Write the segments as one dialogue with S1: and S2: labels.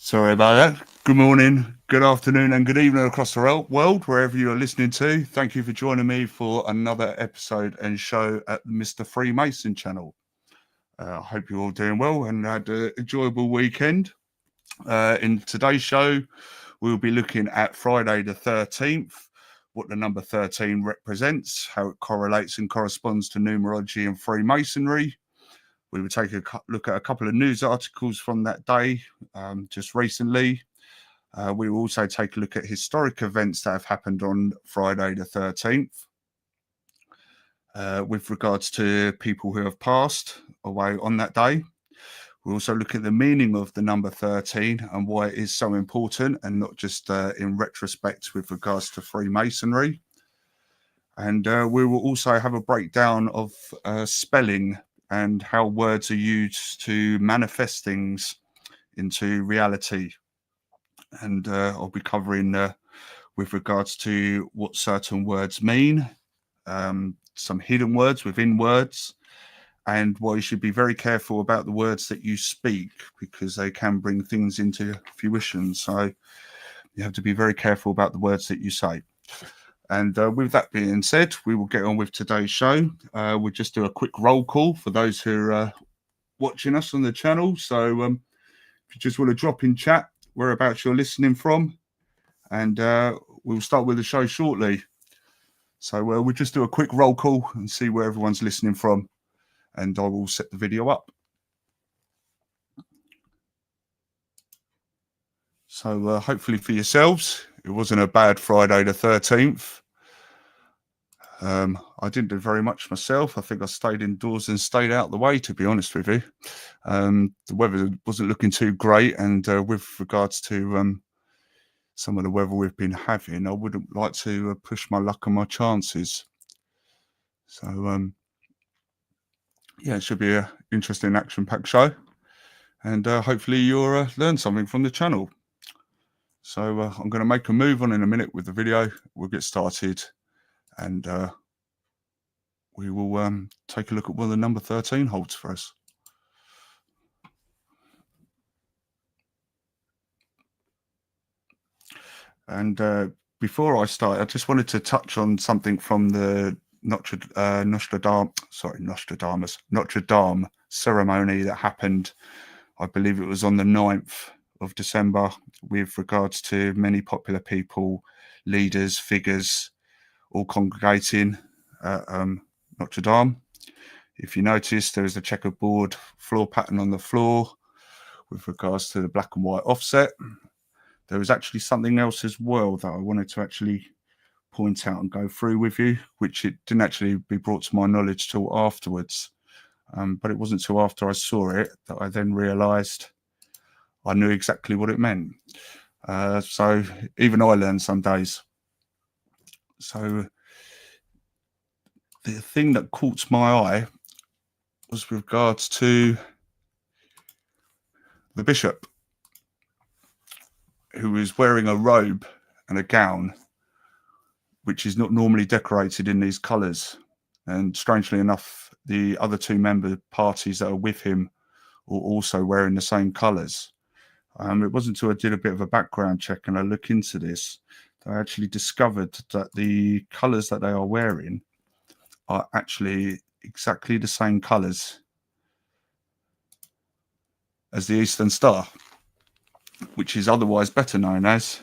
S1: Sorry about that. Good morning, good afternoon, and good evening across the world, wherever you are listening to. Thank you for joining me for another episode and show at the Mr. Freemason channel. I hope you're all doing well and had an enjoyable weekend. In today's show, we'll be looking at Friday the 13th, what the number 13 represents, how it correlates and corresponds to numerology and Freemasonry. We will take a look at a couple of news articles from that day, just recently. We will also take a look at historic events that have happened on Friday the 13th. With regards to people who have passed away on that day. We'll also look at the meaning of the number 13 and why it is so important, and not just in retrospect with regards to Freemasonry. And we will also have a breakdown of spelling and how words are used to manifest things into reality. And I'll be covering with regards to what certain words mean, some hidden words within words, and why you should be very careful about the words that you speak, because they can bring things into fruition. So you have to be very careful about the words that you say. And with that being said, we will get on with today's show. We'll just do a quick roll call for those who are watching us on the channel. So if you just want to drop in chat whereabouts you're listening from, and we'll start with the show shortly. So we'll just do a quick roll call and see where everyone's listening from, and I will set the video up. So hopefully for yourselves, it wasn't a bad Friday the 13th. I didn't do very much myself. I think I stayed indoors and stayed out of the way, to be honest with you. The weather wasn't looking too great, and with regards to some of the weather we've been having, I wouldn't like to push my luck and my chances. So yeah, it should be an interesting action-packed show, and hopefully you'll learn something from the channel. So I'm going to make a move on in a minute with the video. We'll get started, and we will take a look at what the number 13 holds for us. And before I start, I just wanted to touch on something from the Notre Dame ceremony that happened. I believe it was on the 9th of December, with regards to many popular people, leaders, figures, all congregating at Notre Dame. If you notice, there is a checkerboard floor pattern on the floor with regards to the black and white offset. There was actually something else as well that I wanted to actually point out and go through with you, which it didn't actually be brought to my knowledge till afterwards. But it wasn't till after I saw it that I then realised I knew exactly what it meant. So even I learn some days. So the thing that caught my eye was with regards to the bishop, who was wearing a robe and a gown, which is not normally decorated in these colours. And strangely enough, the other two member parties that are with him were also wearing the same colours. It wasn't until I did a bit of a background check and I look into this that I actually discovered that the colours that they are wearing are actually exactly the same colours as the Eastern Star, which is otherwise better known as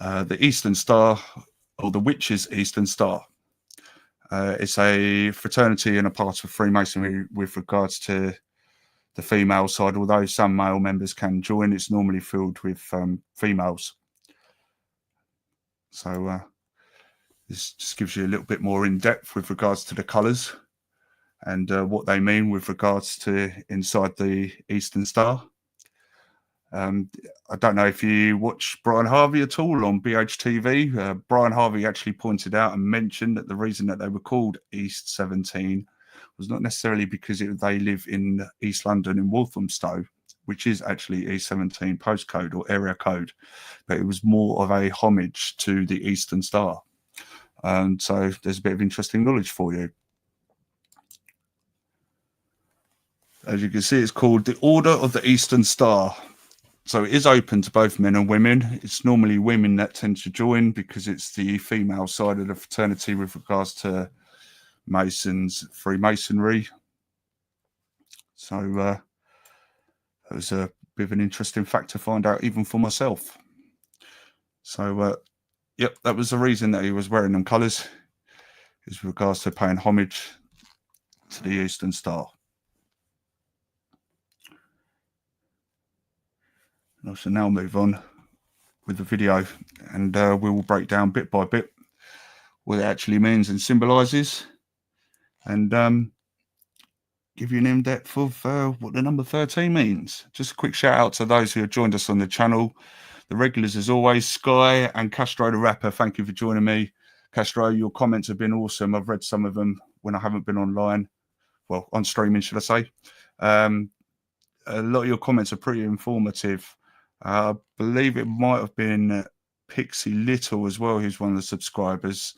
S1: the Eastern Star, or the Witch's Eastern Star. It's a fraternity and a part of Freemasonry with regards to the female side. Although some male members can join, it's normally filled with females. So this just gives you a little bit more in depth with regards to the colours and what they mean with regards to inside the Eastern Star. I don't know if you watch Brian Harvey at all on BHTV. Brian Harvey actually pointed out and mentioned that the reason that they were called East 17 was not necessarily because they live in East London in Walthamstow, which is actually E17 postcode or area code, but it was more of a homage to the Eastern Star. And so there's a bit of interesting knowledge for you. As you can see, it's called the Order of the Eastern Star. So it is open to both men and women. It's normally women that tend to join because it's the female side of the fraternity with regards to Masons, Freemasonry. So it was a bit of an interesting fact to find out even for myself. So yep, that was the reason that he was wearing them colours, is with regards to paying homage to the Eastern Star. And I shall now move on with the video, and we will break down bit by bit what it actually means and symbolises, and give you an in-depth of what the number 13 means. Just a quick shout out to those who have joined us on the channel. The regulars, as always, Sky and Castro the Rapper, thank you for joining me. Castro, your comments have been awesome. I've read some of them when I haven't been online. Well, on streaming, should I say. A lot of your comments are pretty informative. I believe it might have been Pixie Little as well, who's one of the subscribers,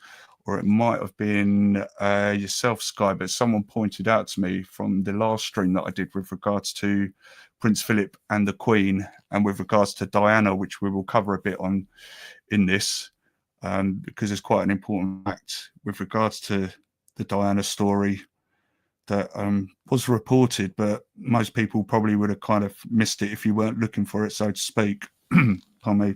S1: or it might have been yourself, Sky, but someone pointed out to me from the last stream that I did with regards to Prince Philip and the Queen, and with regards to Diana, which we will cover a bit on in this, because it's quite an important fact with regards to the Diana story that was reported, but most people probably would have kind of missed it if you weren't looking for it, so to speak. Pardon me.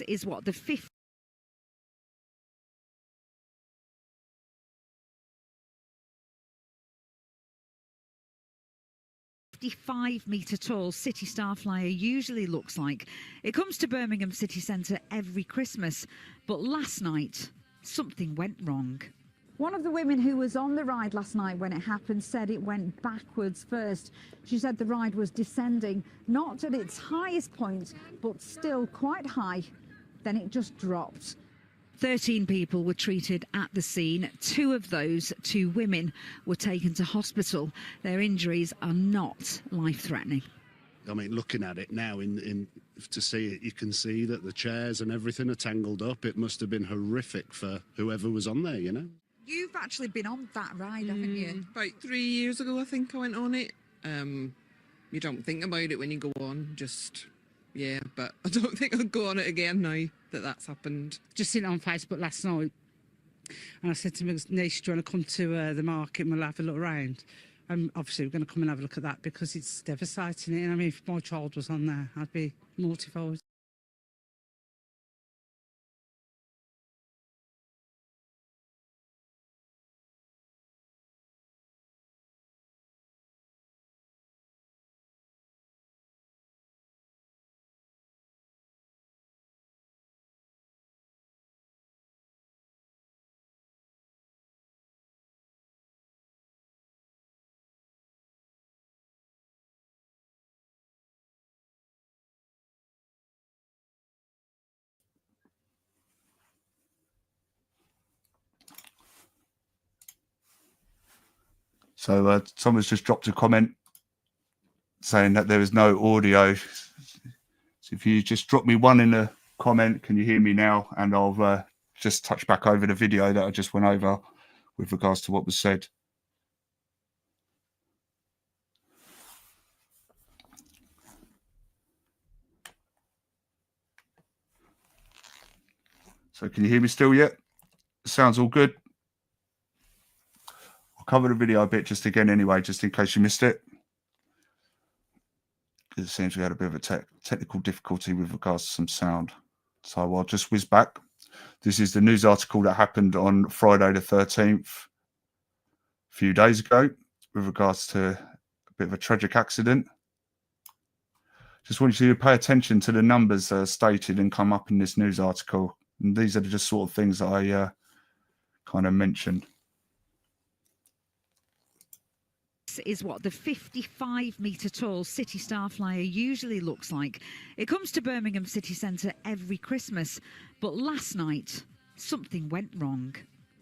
S2: Is what the 55-metre tall City Star Flyer usually looks like. It comes to Birmingham city centre every Christmas, but last night something went wrong. One of the women who was on the ride last night when it happened said it went backwards first. She said the ride was descending, not at its highest point, but still quite high. Then it just dropped. 13 people were treated at the scene. 2 of those, 2 women, were taken to hospital. Their injuries are not life-threatening.
S3: I mean, looking at it now, to see it, you can see that the chairs and everything are tangled up. It must have been horrific for whoever was on there, you know.
S2: You've actually been on that ride, haven't you?
S4: About 3 years ago, I think I went on it. You don't think about it when you go on, just, yeah, but I don't think I'll go on it again now that that's happened.
S5: Just seen it on Facebook last night, and I said to my niece, do you want to come to the market and we'll have a look around? And obviously we're going to come and have a look at that because it's devastating. And I mean, if my child was on there, I'd be mortified.
S1: So someone's just dropped a comment saying that there is no audio. So if you just drop me one in the comment, can you hear me now? And I'll just touch back over the video that I just went over with regards to what was said. So can you hear me still yet? Sounds all good. I'll cover the video a bit just again anyway, just in case you missed it. It seems we had a bit of a technical difficulty with regards to some sound. So I'll just whiz back. This is the news article that happened on Friday the 13th, a few days ago, with regards to a bit of a tragic accident. Just want you to pay attention to the numbers that are stated and come up in this news article. And these are just sort of things that I kind of mentioned.
S2: Is what the 55-metre tall City Star Flyer usually looks like. It comes to Birmingham city centre every Christmas, but last night something went wrong.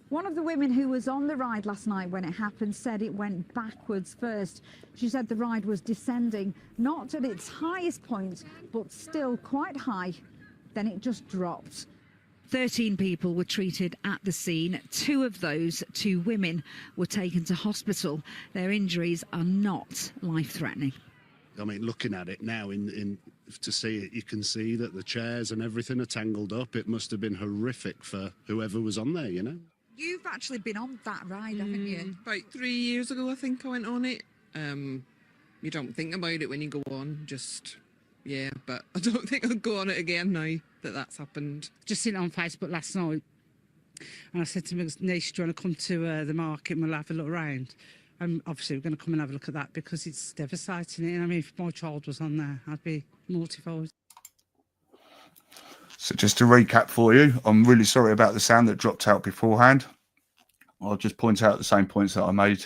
S2: One of the women who was on the ride last night when it happened said it went backwards first. She said the ride was descending, not at its highest point, but still quite high. Then it just dropped. 13 people were treated at the scene. 2 of those, 2 women, were taken to hospital. Their injuries are not life-threatening.
S3: I mean, looking at it now, to see it, you can see that the chairs and everything are tangled up. It must have been horrific for whoever was on there, you know.
S2: You've actually been on that ride, haven't you?
S4: About 3 years ago, I think I went on it. You don't think about it when you go on, just, yeah, but I don't think I'll go on it again now that that's happened.
S5: Just seen it on Facebook last night, and I said to my niece, do you want to come to the market and we'll have a look around? And obviously we're going to come and have a look at that because it's devastating. And I mean, if my child was on there, I'd be mortified.
S1: So just to recap for you, I'm really sorry about the sound that dropped out beforehand. I'll just point out the same points that I made.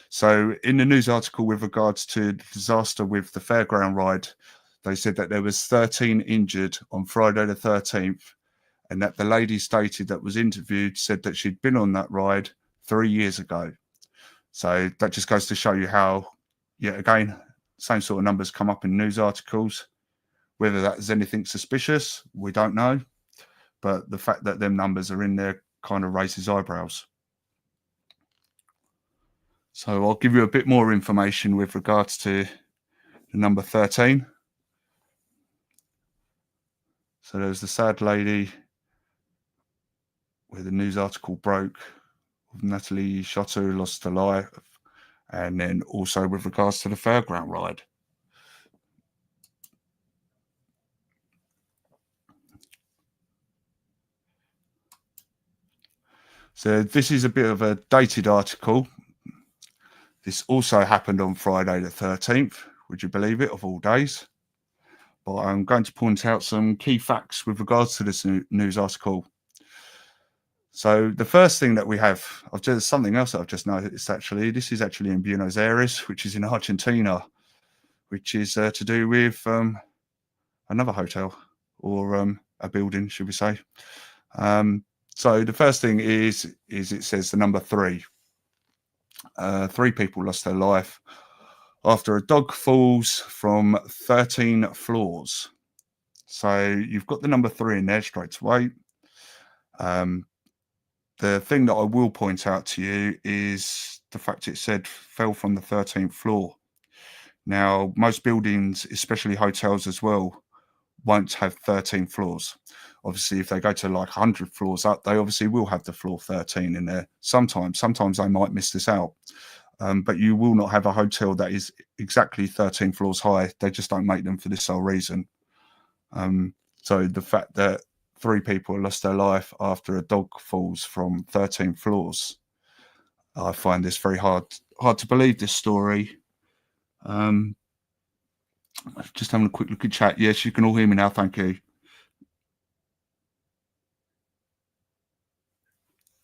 S1: So in the news article with regards to the disaster with the fairground ride, they said that there was 13 injured on Friday the 13th, and that the lady stated that was interviewed said that she'd been on that ride 3 years ago. So that just goes to show you how, yet again, same sort of numbers come up in news articles. Whether that is anything suspicious, we don't know. But the fact that them numbers are in there kind of raises eyebrows. So I'll give you a bit more information with regards to the number 13. So there's the sad lady where the news article broke with Natalie Schotter, who lost her life. And then also with regards to the fairground ride. So this is a bit of a dated article. This also happened on Friday the 13th, would you believe it, of all days. But I'm going to point out some key facts with regards to this news article. So the first thing that we have, something else that I've just noticed actually, this is actually in Buenos Aires, which is in Argentina, which is to do with another hotel or a building, should we say. So the first thing is it says the number 3. 3 people lost their life after a dog falls from 13 floors. So you've got the number 3 in there straight away. The thing that I will point out to you is the fact it said fell from the 13th floor. Now, most buildings, especially hotels as well, won't have 13 floors. Obviously, if they go to like 100 floors up, they obviously will have the floor 13 in there. Sometimes they might miss this out. But you will not have a hotel that is exactly 13 floors high. They just don't make them for this sole reason. So the fact that 3 people lost their life after a dog falls from 13 floors, I find this very hard to believe, this story. Just having a quick look at chat. Yes, you can all hear me now. Thank you.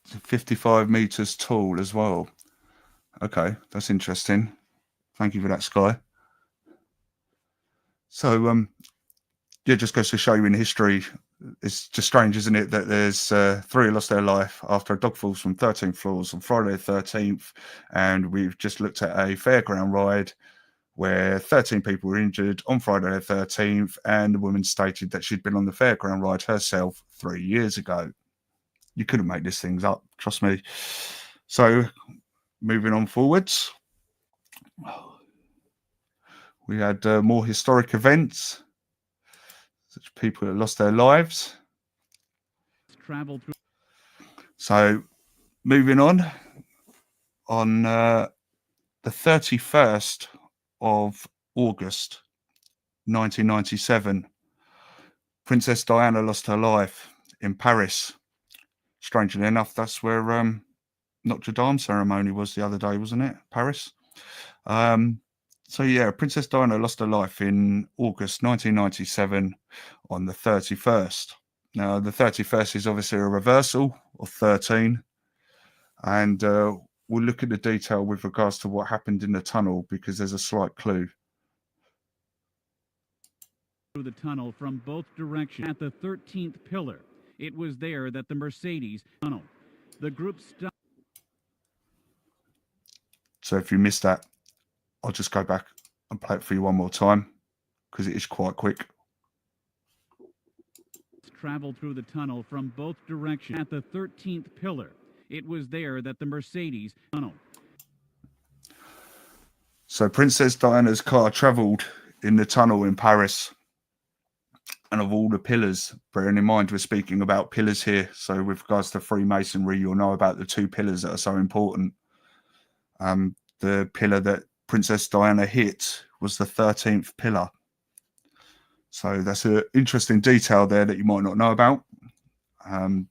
S1: It's 55 meters tall as well. Okay, that's interesting. Thank you for that, Sky. So, yeah, just goes to show you in history, it's just strange, isn't it, that there's 3 who lost their life after a dog falls from 13 floors on Friday the 13th, and we've just looked at a fairground ride where 13 people were injured on Friday the 13th, and the woman stated that she'd been on the fairground ride herself 3 years ago. You couldn't make these things up, trust me. So, moving on forwards, we had more historic events, such people that lost their lives. So, moving on the 31st of August 1997, Princess Diana lost her life in Paris. Strangely enough, that's where Notre Dame ceremony was the other day, wasn't it? Paris. So yeah, Princess Diana lost her life in August 1997 on the 31st. Now, the 31st is obviously a reversal of 13, and we'll look at the detail with regards to what happened in the tunnel, because there's a slight clue.
S6: Through the tunnel from both directions at the 13th pillar. It was there that the Mercedes tunnel. The group stopped.
S1: So if you missed that, I'll just go back and play it for you one more time, because it is quite quick.
S6: Traveled through the tunnel from both directions at the 13th pillar. It was there that the Mercedes tunnel.
S1: So Princess Diana's car travelled in the tunnel in Paris. And of all the pillars, bearing in mind we're speaking about pillars here, so with regards to Freemasonry, you'll know about the 2 pillars that are so important. The pillar that Princess Diana hit was the 13th pillar. So that's an interesting detail there that you might not know about. It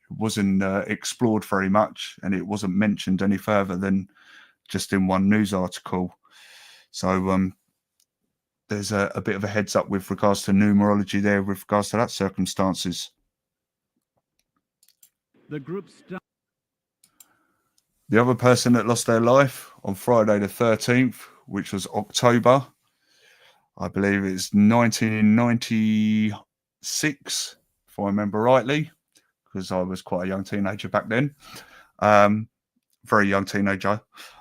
S1: wasn't explored very much, and it wasn't mentioned any further than just in one news article. So there's a bit of a heads up with regards to numerology there with regards to that circumstances.
S6: The group stopped.
S1: The other person that lost their life on Friday the 13th, which was October, I believe it's 1996, if I remember rightly, because I was quite a young teenager back then. Very young teenager.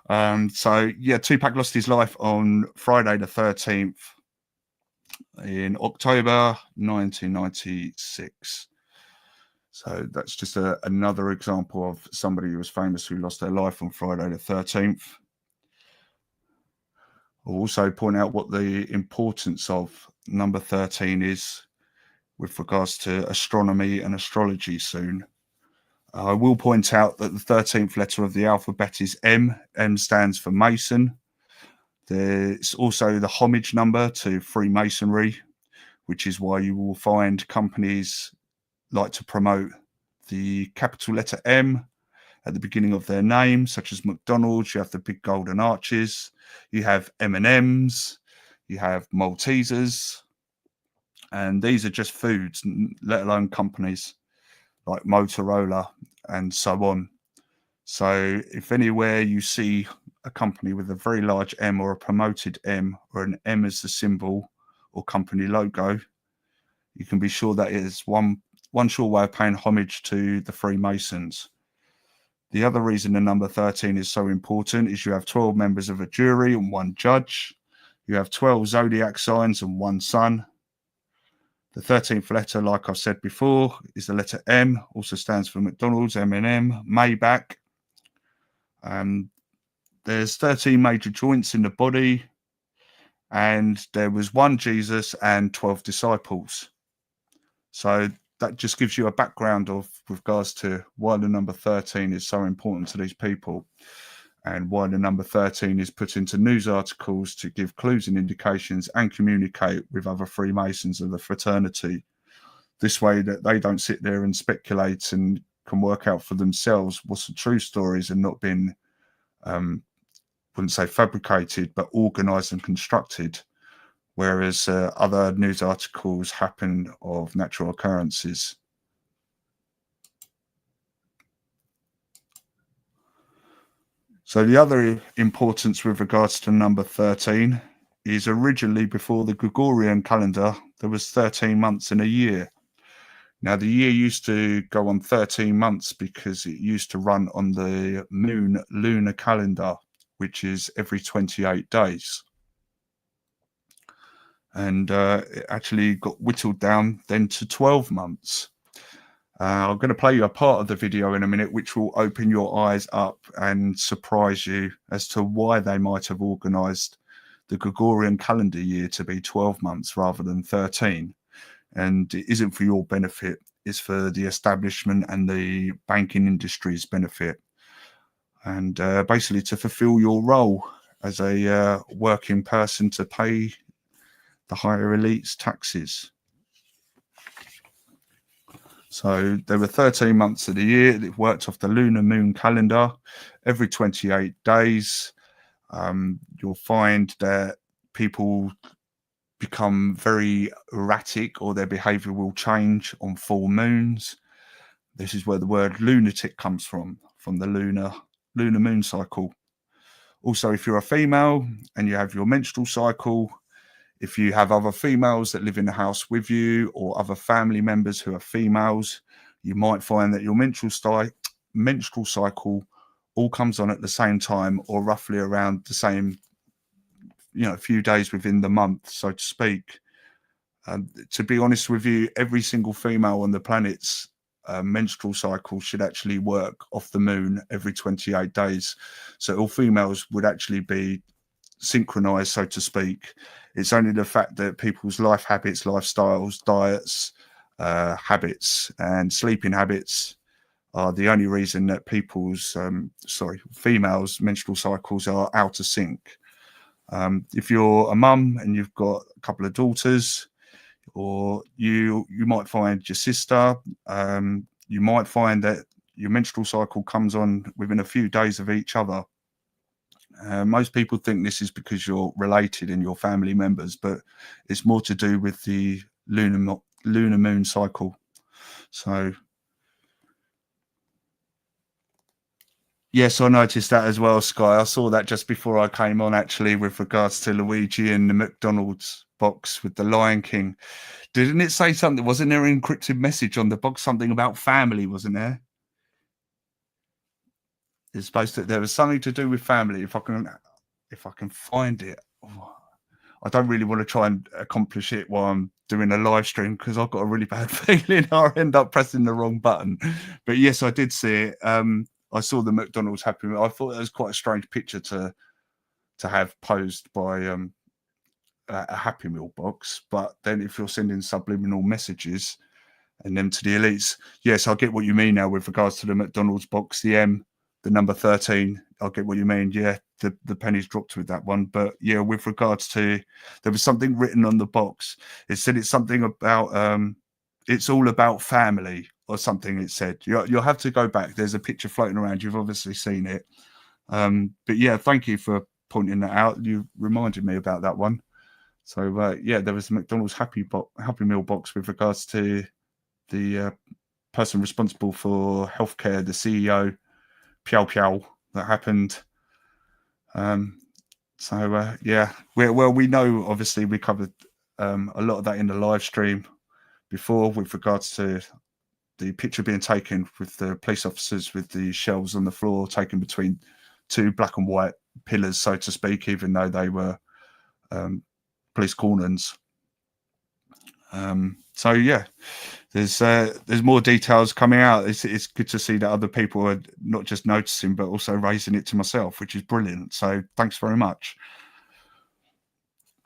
S1: So, yeah, Tupac lost his life on Friday the 13th in October 1996. So that's just another example of somebody who was famous who lost their life on Friday the 13th. I'll also point out what the importance of number 13 is with regards to astronomy and astrology soon. I will point out that the 13th letter of the alphabet is M. M stands for Mason. There's also the homage number to Freemasonry, which is why you will find companies like to promote the capital letter M at the beginning of their name, such as McDonald's. You have the big golden arches. You have M&Ms. You have Maltesers. And these are just foods, let alone companies like Motorola and so on. So if anywhere you see a company with a very large M or a promoted M or an M as the symbol or company logo, you can be sure that is one sure way of paying homage to the Freemasons. The other reason the number 13 is so important is you have 12 members of a jury and 1 judge. You have 12 zodiac signs and 1 sun. The 13th letter, like I've said before, is the letter M, also stands for McDonald's, M&M, Maybach. There's 13 major joints in the body, and there was 1 Jesus and 12 disciples. So that just gives you a background of with regards to why the number 13 is so important to these people, and why the number 13 is put into news articles to give clues and indications and communicate with other Freemasons of the fraternity. This way that they don't sit there and speculate and can work out for themselves what's the true stories and not been, wouldn't say fabricated, but organised and constructed. Whereas other news articles happen of natural occurrences. So the other importance with regards to number 13 is originally before the Gregorian calendar, there was 13 months in a year. Now the year used to go on 13 months because it used to run on the moon lunar calendar, which is every 28 days. And it actually got whittled down then to 12 months. I'm going to play you a part of the video in a minute, which will open your eyes up and surprise you as to why they might have organised the Gregorian calendar year to be 12 months rather than 13. And it isn't for your benefit, it's for the establishment and the banking industry's benefit. And basically to fulfill your role as a working person to pay the higher elites taxes. So there were 13 months of the year. It worked off the lunar moon calendar every 28 days. You'll find that people become very erratic or their behavior will change on full moons. This is where the word lunatic comes from the lunar moon cycle. Also, if you're a female and you have your menstrual cycle, if you have other females that live in the house with you or other family members who are females, you might find that your menstrual cycle all comes on at the same time or roughly around the same, few days within the month, so to speak. To be honest with you, every single female on the planet's menstrual cycle should actually work off the moon every 28 days. So all females would actually be synchronized, so to speak. It's only the fact that people's life habits, lifestyles, diets, habits and sleeping habits are the only reason that females' menstrual cycles are out of sync. If you're a mum and you've got a couple of daughters, or you might find your sister, you might find that your menstrual cycle comes on within a few days of each other. Most people think this is because you're related and your family members, but it's more to do with the lunar moon cycle. So yes, I noticed that as well, Sky. I saw that just before I came on, actually, with regards to Luigi and the McDonald's box with the Lion King. Didn't it say something? Wasn't there an encrypted message on the box, something about family, wasn't there? It's supposed to, there was something to do with family. If I can find it. I don't really want to try and accomplish it while I'm doing a live stream because I've got a really bad feeling I'll end up pressing the wrong button. But yes, I did see it. I saw the McDonald's Happy Meal. I thought it was quite a strange picture to have posed by a Happy Meal box. But then if you're sending subliminal messages and them to the elites, yes, I get what you mean now with regards to the McDonald's box, the M, the number 13. I get what you mean. Yeah, the pennies dropped with that one. But yeah, with regards to, there was something written on the box. It said it's something about it's all about family or something. It said you'll have to go back. There's a picture floating around. You've obviously seen it. But yeah, thank you for pointing that out. You reminded me about that one. So yeah, there was a McDonald's Happy Meal box with regards to the person responsible for healthcare, the CEO, Piao Piao, that happened. Yeah, we know, obviously we covered a lot of that in the live stream before with regards to the picture being taken with the police officers with the shells on the floor taken between two black and white pillars, so to speak, even though they were police cordons. So yeah, there's more details coming out. It's good to see that other people are not just noticing but also raising it to myself, which is brilliant. So thanks very much.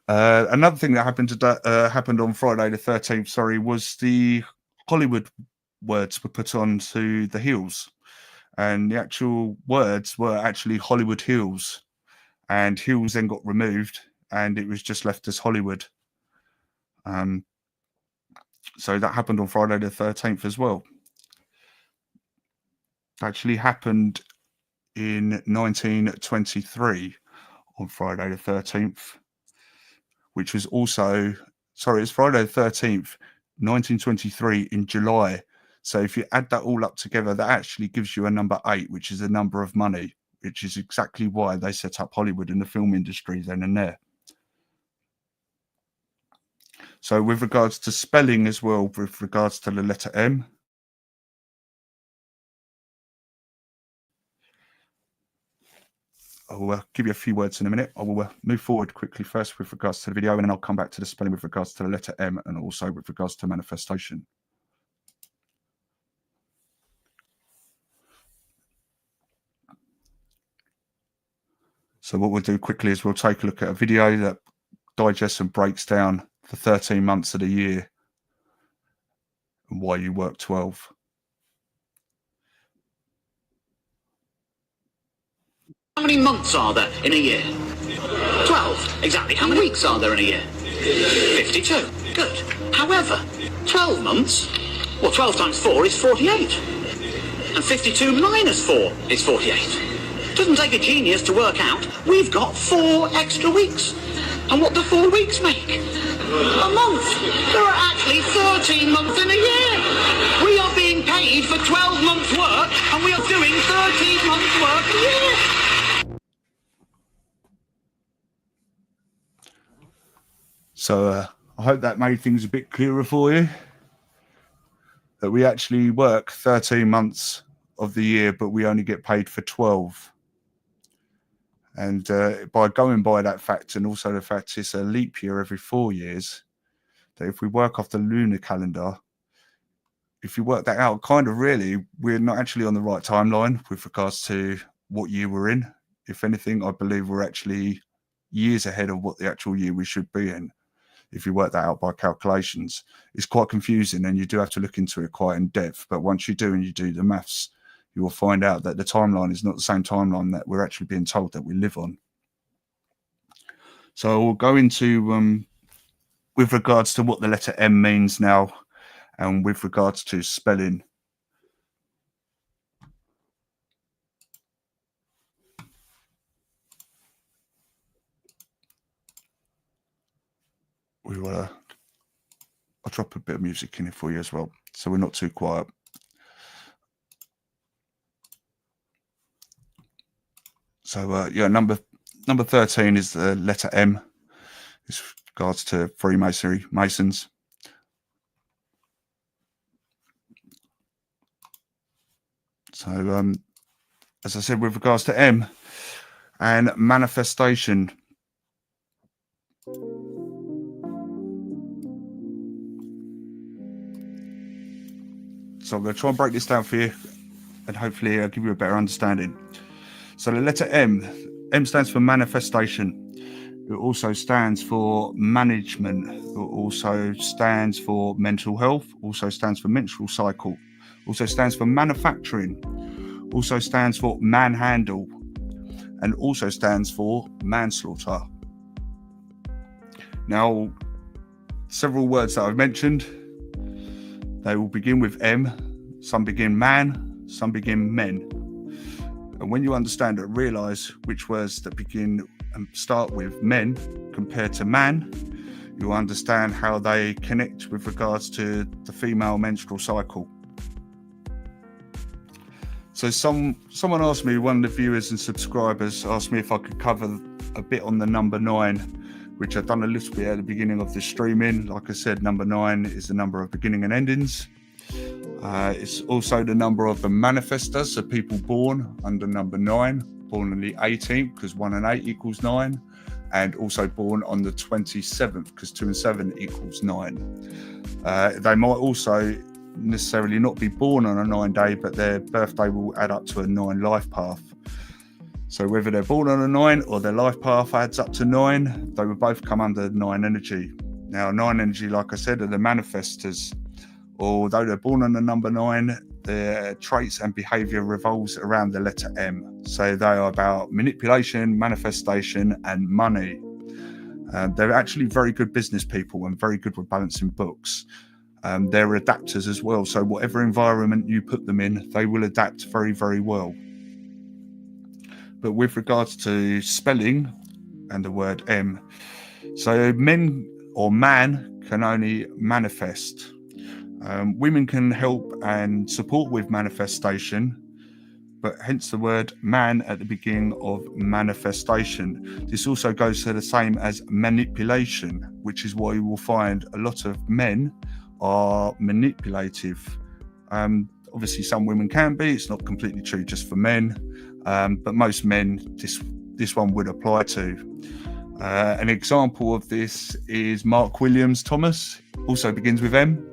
S1: Another thing that happened on Friday the 13th, sorry, was the Hollywood words were put onto the heels, and the actual words were actually Hollywood Hills, and Hills then got removed and it was just left as Hollywood. So that happened on Friday the 13th as well. It actually happened in 1923 on Friday the 13th, which was also, sorry, it's Friday the 13th, 1923 in July. So if you add that all up together, that actually gives you a number 8, which is a number of money, which is exactly why they set up Hollywood in the film industry then and there. So with regards to spelling as well, with regards to the letter M, I'll give you a few words in a minute. I will move forward quickly first with regards to the video, and then I'll come back to the spelling with regards to the letter M and also with regards to manifestation. So what we'll do quickly is we'll take a look at a video that digests and breaks down the 13 months of the year and why you work 12.
S7: How many months are there in a year? 12. Exactly. How many weeks are there in a year? 52. Good. However, 12 months, well, 12 times 4 is 48. And 52 minus 4 is 48. Doesn't take a genius to work out we've got 4 extra weeks. And what do 4 weeks make? A month. There are actually 13 months in a year. We are being paid for 12 months' work, and we are doing 13 months' work a year.
S1: So I hope that made things a bit clearer for you, that we actually work 13 months of the year, but we only get paid for 12. And by going by that fact, and also the fact it's a leap year every 4 years, that if we work off the lunar calendar, if you work that out, kind of really, we're not actually on the right timeline with regards to what year we're in. If anything, I believe we're actually years ahead of what the actual year we should be in. If you work that out by calculations, it's quite confusing, and you do have to look into it quite in depth. But once you do and you do the maths, you will find out that the timeline is not the same timeline that we're actually being told that we live on. So we'll go into with regards to what the letter M means now, and with regards to spelling. We will. I'll drop a bit of music in here for you as well, so we're not too quiet. So yeah, number 13 is the letter M. With regards to Freemasonry, Masons. So as I said, with regards to M and manifestation. So I'm going to try and break this down for you, and hopefully I'll give you a better understanding. So the letter M stands for manifestation. It also stands for management. It also stands for mental health. Also stands for menstrual cycle. Also stands for manufacturing. Also stands for manhandle. And also stands for manslaughter. Now, several words that I've mentioned, They will begin with M. Some begin man, some begin men. And when you understand and realise which words that begin and start with men compared to man, you'll understand how they connect with regards to the female menstrual cycle. So someone asked me, one of the viewers and subscribers asked me if I could cover a bit on the number 9, which I've done a little bit at the beginning of the streaming. Like I said, number 9 is the number of beginning and endings. It's also the number of the manifestors, so people born under number 9, born on the 18th, because 1 and 8 equals 9, and also born on the 27th, because 2 and 7 equals 9. They might also necessarily not be born on a 9 day, but their birthday will add up to a 9 life path. So whether they're born on a 9 or their life path adds up to 9, they will both come under 9 energy. Now 9 energy, like I said, are the manifestors. Although they're born on the number 9, their traits and behaviour revolves around the letter M. So they are about manipulation, manifestation and money. They're actually very good business people and very good with balancing books. They're adapters as well. So whatever environment you put them in, they will adapt very, very well. But with regards to spelling and the word M, so men or man can only manifest. Women can help and support with manifestation, but hence the word man at the beginning of manifestation. This also goes to the same as manipulation, which is why you will find a lot of men are manipulative. Obviously some women can be, it's not completely true just for men, but most men this one would apply to. An example of this is Mark Williams Thomas, also begins with M.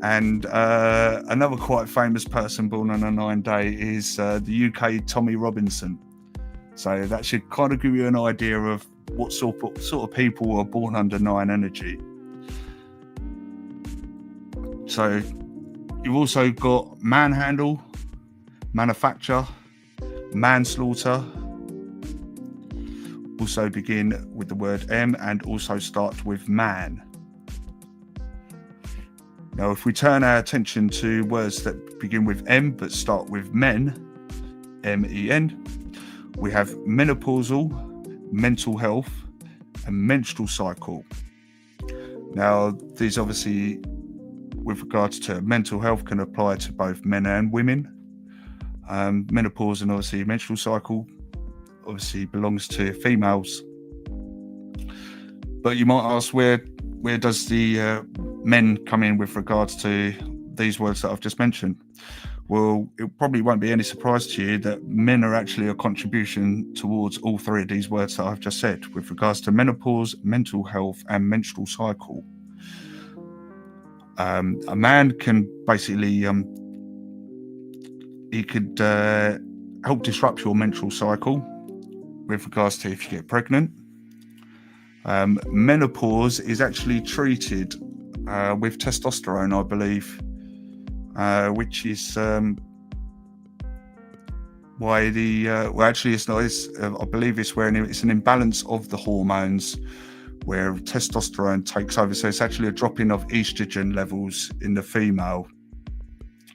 S1: And another quite famous person born on a 9 day is the UK Tommy Robinson. So that should kind of give you an idea of what sort of people are born under 9 energy. So you've also got manhandle, manufacture, manslaughter. Also begin with the word M and also start with man. Now, if we turn our attention to words that begin with M but start with men, M-E-N, we have menopausal, mental health, and menstrual cycle. Now, these obviously, with regards to mental health, can apply to both men and women. Menopause and obviously menstrual cycle obviously belongs to females. But you might ask, where does the men come in with regards to these words that I've just mentioned? Well, it probably won't be any surprise to you that men are actually a contribution towards all 3 of these words that I've just said, with regards to menopause, mental health, and menstrual cycle. A man can basically, he could help disrupt your menstrual cycle with regards to if you get pregnant. Menopause is actually treated with testosterone, I believe, which is why the well, actually it's not. I believe it's where it's an imbalance of the hormones where testosterone takes over. So it's actually a dropping of estrogen levels in the female.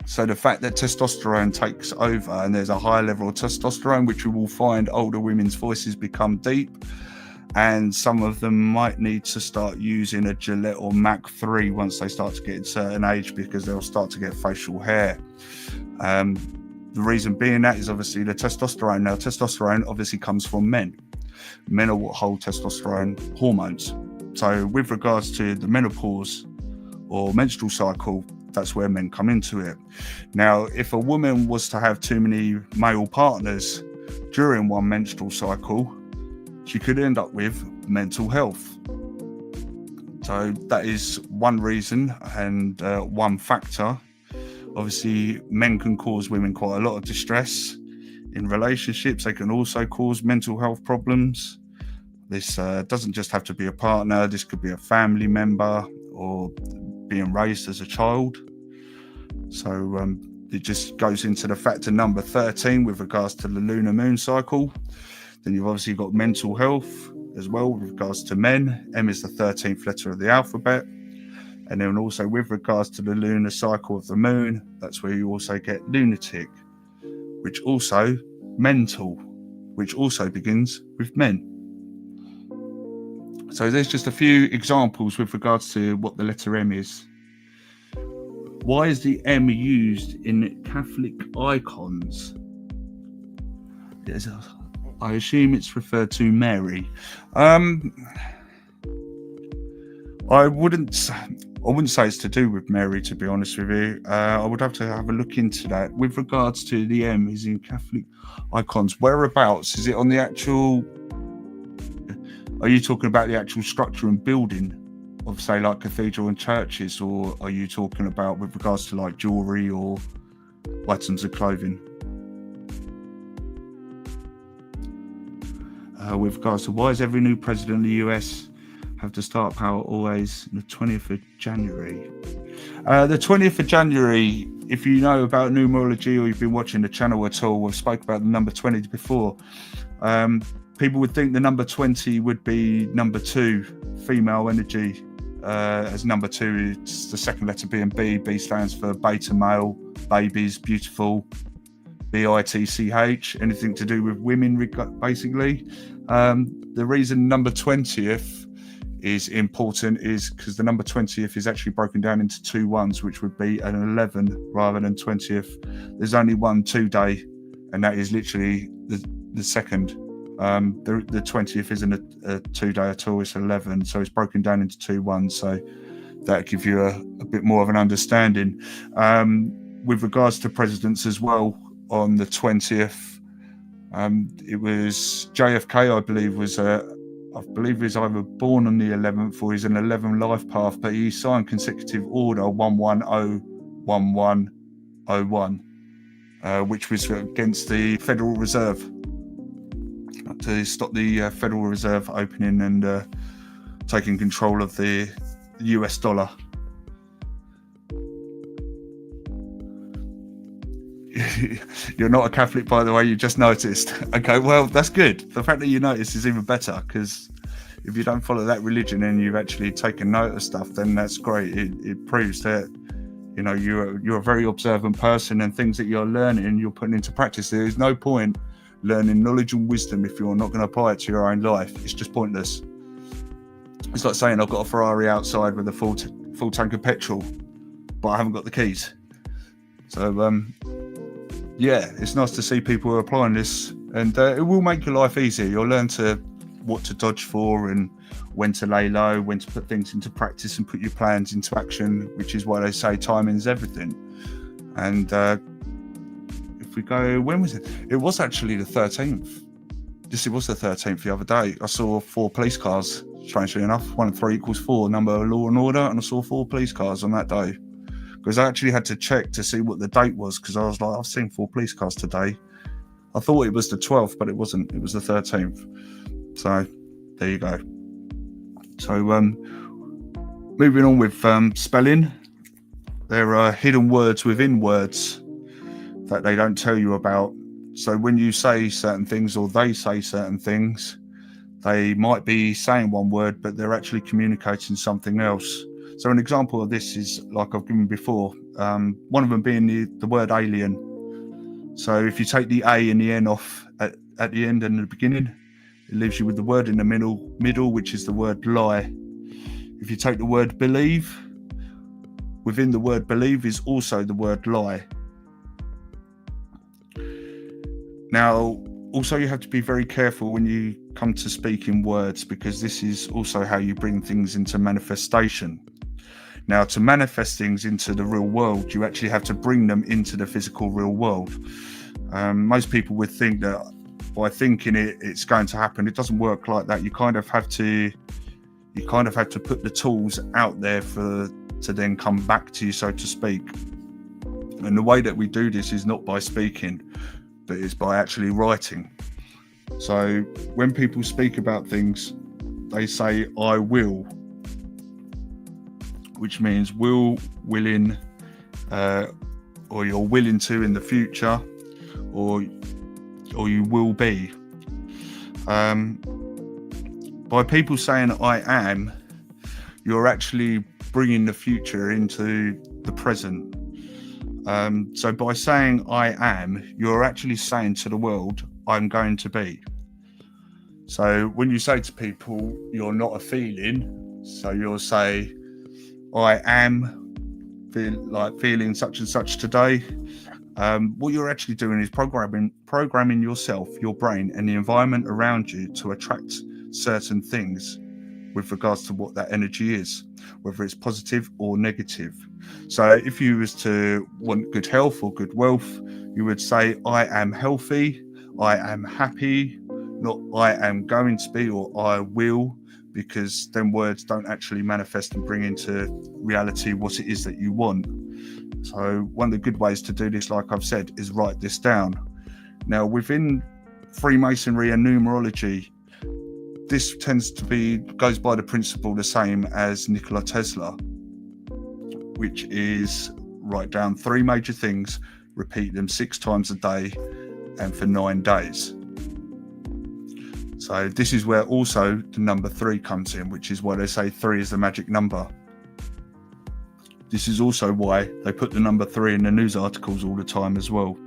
S1: So the fact that testosterone takes over and there's a higher level of testosterone, which we will find older women's voices become deep. And some of them might need to start using a Gillette or Mach 3 once they start to get a certain age, because they'll start to get facial hair. The reason being that is obviously the testosterone. Now, testosterone obviously comes from men. Men are what hold testosterone hormones. So with regards to the menopause or menstrual cycle, that's where men come into it. Now, if a woman was to have too many male partners during one menstrual cycle, she could end up with mental health. So that is one reason and one factor. Obviously, men can cause women quite a lot of distress in relationships. They can also cause mental health problems. This doesn't just have to be a partner. This could be a family member or being raised as a child. So it just goes into the factor number 13 with regards to the lunar moon cycle. Then you've obviously got mental health as well with regards to men. M is the 13th letter of the alphabet. And then also with regards to the lunar cycle of the moon, that's where you also get lunatic, which also mental, which also begins with men. So there's just a few examples with regards to what the letter M is. Why is the M used in Catholic icons? I assume it's referred to Mary. I wouldn't say it's to do with Mary, to be honest with you. I would have to have a look into that. With regards to the M is in Catholic icons, whereabouts? Is it on the actual... Are you talking about the actual structure and building of, say, like cathedral and churches, or are you talking about with regards to like jewellery or items of clothing? With regards to why is every new president in the US have to start power always the 20th of January? The 20th of January, if you know about numerology or you've been watching the channel at all, we've spoke about the number 20 before. People would think the number 20 would be number 2, female energy. As number 2, it's the second letter being B. B stands for beta male, babies, beautiful. BITCH, anything to do with women, basically. The reason number 20th is important is because the number 20th is actually broken down into 2 ones, which would be an 11 rather than 20th. There's only one 2 day, and that is literally the second. The 20th isn't a 2 day at all, it's 11, so it's broken down into 2 ones, so that gives you a bit more of an understanding. With regards to presidents as well, on the 20th, it was JFK, I believe was either born on the 11th or he's an 11 life path, but he signed consecutive order 1101101, which was against the Federal Reserve, to stop the Federal Reserve opening and taking control of the US dollar. You're not a Catholic, by the way, you just noticed. Okay, well, that's good. The fact that you noticed is even better, because if you don't follow that religion and you've actually taken note of stuff, then that's great. It proves that, you know, you're a very observant person, and things that you're learning, you're putting into practice. There is no point learning knowledge and wisdom if you're not going to apply it to your own life. It's just pointless. It's like saying I've got a Ferrari outside with a full tank of petrol, but I haven't got the keys. So, yeah, it's nice to see people who are applying this, and it will make your life easier. You'll learn what to dodge for and when to lay low, when to put things into practice and put your plans into action, which is why they say timing's everything. And if we go, when was it? It was actually the 13th. Yes, it was the 13th the other day. I saw 4 police cars, strangely enough. 1 and 3 equals 4, number of law and order, and I saw 4 police cars on that day. Because I actually had to check to see what the date was, because I was like, I've seen 4 police cars today. I thought it was the 12th, but it wasn't. It was the 13th. So there you go. So moving on with spelling. There are hidden words within words that they don't tell you about. So when you say certain things, or they say certain things, they might be saying one word, but they're actually communicating something else. So an example of this is like I've given before, one of them being the word alien. So if you take the A and the N off at the end and the beginning, it leaves you with the word in the middle, which is the word lie. If you take the word believe, within the word believe is also the word lie. Now, also you have to be very careful when you come to speaking words, because this is also how you bring things into manifestation. Now, to manifest things into the real world, you actually have to bring them into the physical real world. Most people would think that by thinking it's going to happen. It doesn't work like that. You kind of have to put the tools out there to then come back to you, so to speak. And the way that we do this is not by speaking, but it's by actually writing. So when people speak about things, they say, I will, which means willing, or you're willing to in the future, or you will be. By people saying I am, you're actually bringing the future into the present. So by saying I am, you're actually saying to the world, I'm going to be. So when you say to people, you're not a feeling, so you'll say, I am feeling such and such today. What you're actually doing is programming yourself, your brain, and the environment around you to attract certain things with regards to what that energy is, whether it's positive or negative. So if you was to want good health or good wealth, you would say, I am healthy, I am happy, not I am going to be or I will, because then words don't actually manifest and bring into reality what it is that you want. So one of the good ways to do this, like I've said, is write this down. Now, within Freemasonry and numerology, this goes by the principle the same as Nikola Tesla, which is write down 3 major things, repeat them 6 times a day and for 9 days. So this is where also the number 3 comes in, which is why they say 3 is the magic number. This is also why they put the number 3 in the news articles all the time as well.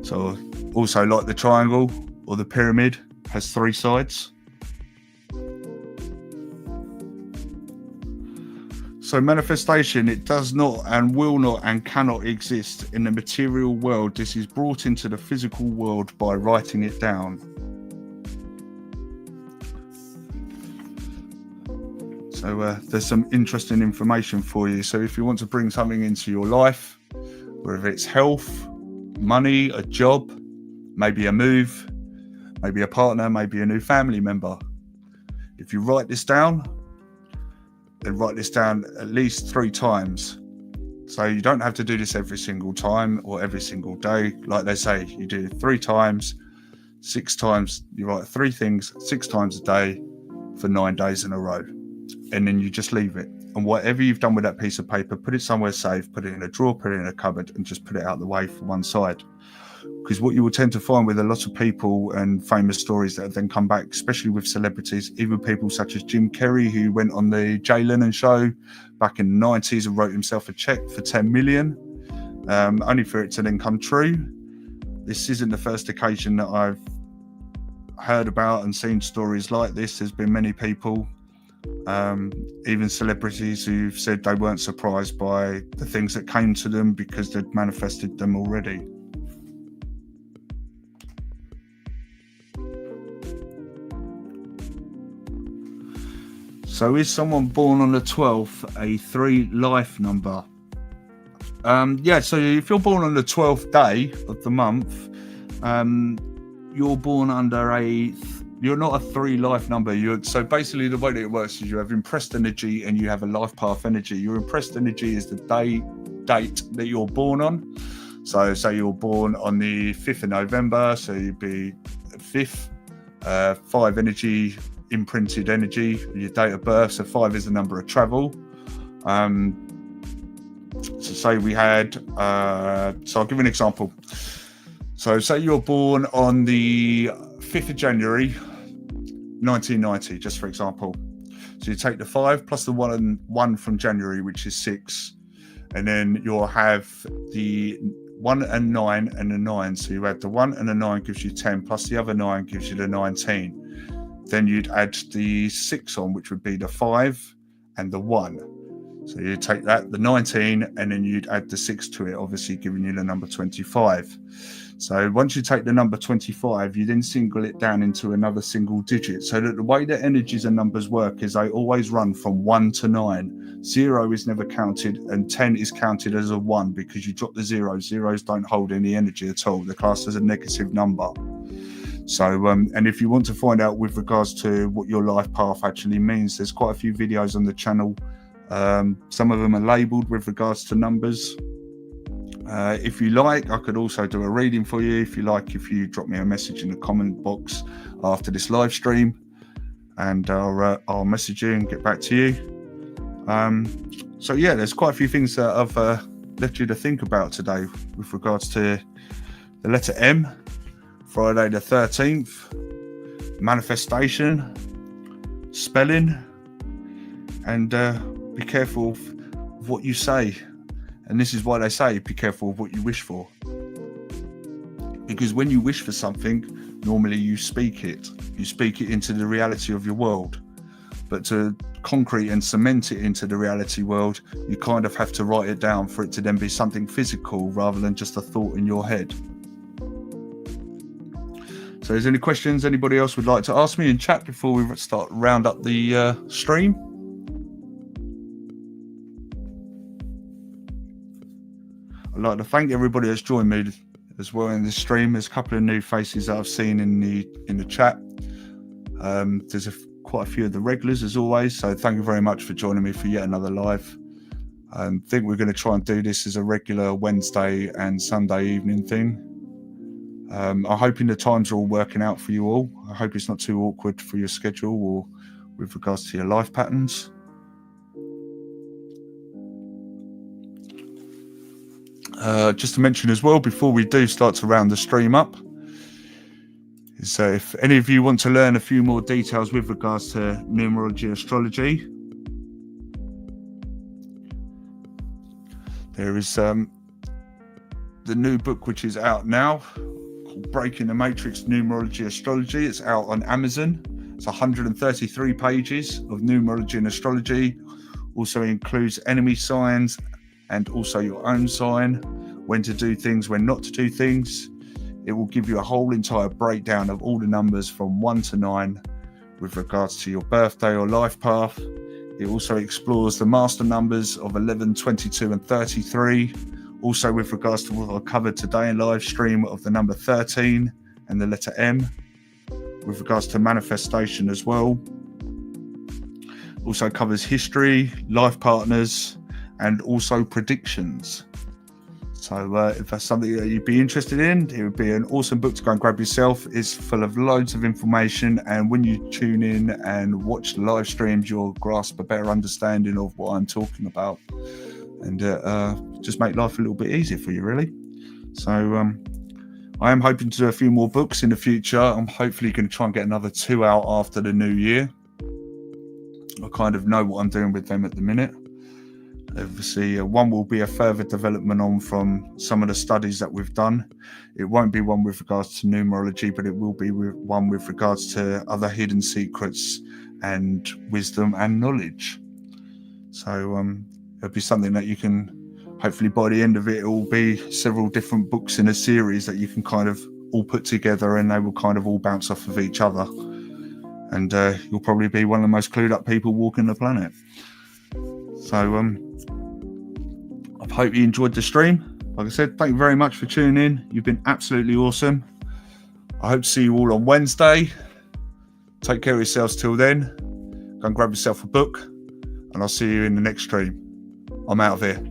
S1: So also, like the triangle or the pyramid has 3 sides. So manifestation, it does not and will not and cannot exist in the material world. This is brought into the physical world by writing it down. So there's some interesting information for you. So if you want to bring something into your life, whether it's health, money, a job, maybe a move, maybe a partner, maybe a new family member, if you write this down, then write this down at least 3 times. So you don't have to do this every single time or every single day. Like they say, you do 3 times, 6 times, you write 3 things 6 times a day for 9 days in a row. And then you just leave it. And whatever you've done with that piece of paper, put it somewhere safe, put it in a drawer, put it in a cupboard, and just put it out the way for one side. Because what you will tend to find with a lot of people and famous stories that have then come back, especially with celebrities, even people such as Jim Carrey, who went on the Jay Leno show back in the 90s and wrote himself a check for 10 million, only for it to then come true. This isn't the first occasion that I've heard about and seen stories like this. There's been many people, even celebrities, who've said they weren't surprised by the things that came to them because they'd manifested them already. So is someone born on the 12th a 3 life number? Yeah, so if you're born on the 12th day of the month, you're born under you're not a 3 life number. So basically the way that it works is you have impressed energy and you have a life path energy. Your impressed energy is the date that you're born on. So say you're born on the 5th of November, so you'd be 5th, 5 energy, imprinted energy, your date of birth. So 5 is the number of travel. So say we had, so I'll give you an example. So say you're born on the 5th of January, 1990, just for example. So you take the 5 plus the 1 from January, which is 6. And then you'll have the 1 and 9 and the 9. So you add the 1 and the 9 gives you 10, plus the other 9 gives you the 19. Then you'd add the 6 on, which would be the 5 and the 1. So you take that, the 19, and then you'd add the 6 to it, obviously giving you the number 25. So once you take the number 25, you then single it down into another single digit. So that the way that energies and numbers work is they always run from 1 to 9. 0 is never counted, and 10 is counted as a 1 because you drop the 0. Zeros don't hold any energy at all. They're classed as a negative number. So, and if you want to find out with regards to what your life path actually means, there's quite a few videos on the channel. Some of them are labelled with regards to numbers. If you like, I could also do a reading for you. If you like, if you drop me a message in the comment box after this live stream, and I'll message you and get back to you. So yeah, there's quite a few things that I've left you to think about today with regards to the letter M, Friday the 13th, manifestation, spelling, and be careful of what you say. And this is why they say be careful of what you wish for, because when you wish for something, normally you speak it into the reality of your world. But to concrete and cement it into the reality world, you kind of have to write it down for it to then be something physical rather than just a thought in your head. So is there any questions anybody else would like to ask me in chat before we start round up the stream? I'd like to thank everybody that's joined me as well in this stream. There's a couple of new faces that I've seen in the chat. There's quite a few of the regulars as always, so thank you very much for joining me for yet another live. I think we're going to try and do this as a regular Wednesday and Sunday evening thing. I'm hoping the times are all working out for you all. I hope it's not too awkward for your schedule or with regards to your life patterns. Just to mention as well, before we do start to round the stream up, is if any of you want to learn a few more details with regards to numerology astrology, there is the new book which is out now called Breaking the Matrix Numerology Astrology. It's out on Amazon. It's 133 pages of numerology and astrology. Also includes enemy signs and also your own sign, when to do things, when not to do things. It will give you a whole entire breakdown of all the numbers from 1 to 9 with regards to your birthday or life path. It also explores the master numbers of 11, 22 and 33. Also with regards to what I covered today in live stream of the number 13 and the letter M. With regards to manifestation as well. Also covers history, life partners, and also predictions. So if that's something that you'd be interested in, it would be an awesome book to go and grab yourself. It's full of loads of information, and when you tune in and watch the live streams, you'll grasp a better understanding of what I'm talking about, and just make life a little bit easier for you, really. So I am hoping to do a few more books in the future. I'm hopefully going to try and get another 2 out after the new year. I kind of know what I'm doing with them at the minute. Obviously, one will be a further development on from some of the studies that we've done. It won't be one with regards to numerology, but it will be one with regards to other hidden secrets and wisdom and knowledge. So it'll be something that you can, hopefully by the end of it, it will be several different books in a series that you can kind of all put together, and they will kind of all bounce off of each other. And you'll probably be one of the most clued up people walking the planet. So I hope you enjoyed the stream. Like I said, thank you very much for tuning in. You've been absolutely awesome. I hope to see you all on Wednesday. Take care of yourselves till then. Go and grab yourself a book, and I'll see you in the next stream. I'm out of here.